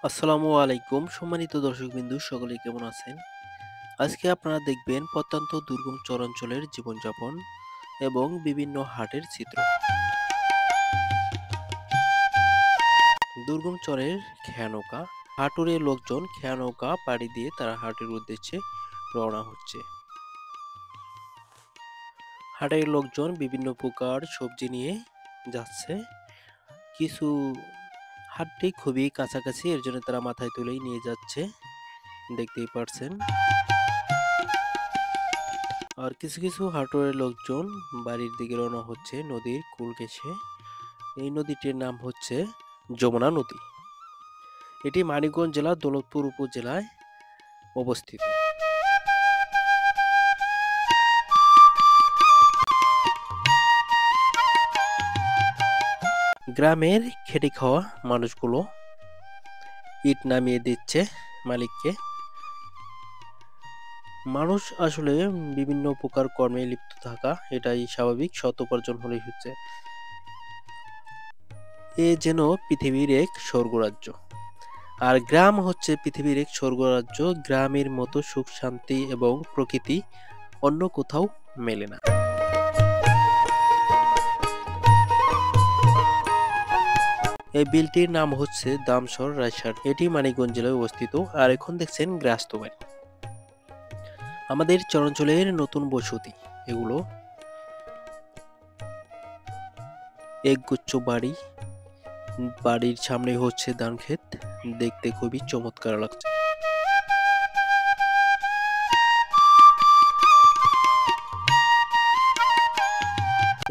আসসালামু আলাইকুম সম্মানিত দর্শকবিন্দু সকলে কেমন আছেন? আজকে আপনারা দেখবেন প্রত্যন্ত দুর্গম চরাঞ্চলের জীবনযাপন এবং বিভিন্ন হাটের চিত্র। দুর্গম চরের খেয়া নৌকা, হাটুরে লোকজন খেয়া নৌকা পাড়ি দিয়ে তারা হাটের উদ্দেশ্যে রওনা হচ্ছে। হাটের লোকজন বিভিন্ন প্রকার সবজি নিয়ে যাচ্ছে। কিছু হাটটি খুবই কাছাকাছি, এর জন্য তারা মাথায় তুলেই নিয়ে যাচ্ছে, দেখতেই পারছেন। আর কিছু কিছু হাটুরের লোকজন বাড়ির দিকে রওনা হচ্ছে নদীর কূল ঘেঁষে। এই নদীটির নাম হচ্ছে যমুনা নদী। এটি মানিকগঞ্জ জেলার দৌলতপুর উপজেলায় অবস্থিত। গ্রামের খেটে খাওয়া মানুষগুলো ইট নামিয়ে দিচ্ছে মালিককে। মানুষ আসলে বিভিন্ন প্রকার কর্মে লিপ্ত থাকা এটাই স্বাভাবিক, সৎ উপার্জন হলেই হচ্ছে। এ যেন পৃথিবীর এক স্বর্গরাজ্য। আর গ্রাম হচ্ছে পৃথিবীর এক স্বর্গরাজ্য। গ্রামের মতো সুখ শান্তি এবং প্রকৃতি অন্য কোথাও মেলে না। এই বিলটির নাম হচ্ছে দামসর রায়সার। এটি মানিকগঞ্জ জেলায় অবস্থিত। আর এখন দেখছেন গ্রাস্ত বাড়ি, আমাদের চরাঞ্চলের নতুন বসতি। এগুলো একগুচ্ছ বাড়ি, বাড়ির সামনে হচ্ছে ধান ক্ষেত, দেখতে খুবই চমৎকার লাগছে।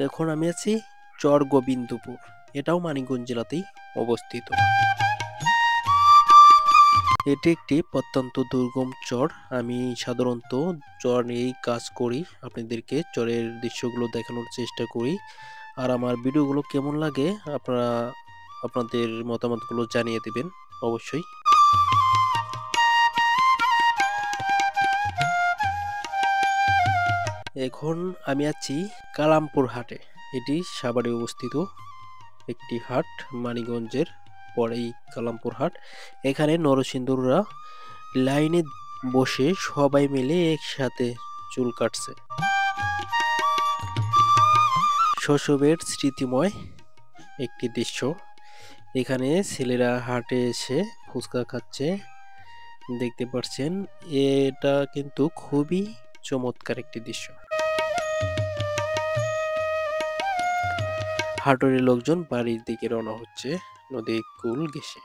এখন আমি আছি চর গোবিন্দপুর, এটাও মানিকগঞ্জ জেলাতেই অবস্থিত। এটি একটি প্রত্যন্ত দুর্গম চর। আমি সাধারণত চর নিয়েই কাজ করি, আপনাদেরকে চরের দৃশ্যগুলো দেখানোর চেষ্টা করি। আর আমার ভিডিওগুলো কেমন লাগে আপনারা আপনাদের মতামতগুলো জানিয়ে দিবেন অবশ্যই। এখন আমি আছি কালামপুর হাটে। এটি সাভারে অবস্থিত একটি হাট, মানিকগঞ্জের পরেই কালামপুর হাট। এখানে নরসিংদীরা লাইনে বসে সবাই মিলে একসাথে চুল কাটছে। শৈশবের স্মৃতিময় একটি দৃশ্য। এখানে ছেলেরা হাটে এসে ফুচকা খাচ্ছে, দেখতে পাচ্ছেন। এটা কিন্তু খুবই চমৎকার একটি দৃশ্য। হাটুরে লোকজন বাড়ির দিকে রওনা হচ্ছে নদী কূল ঘেঁষে।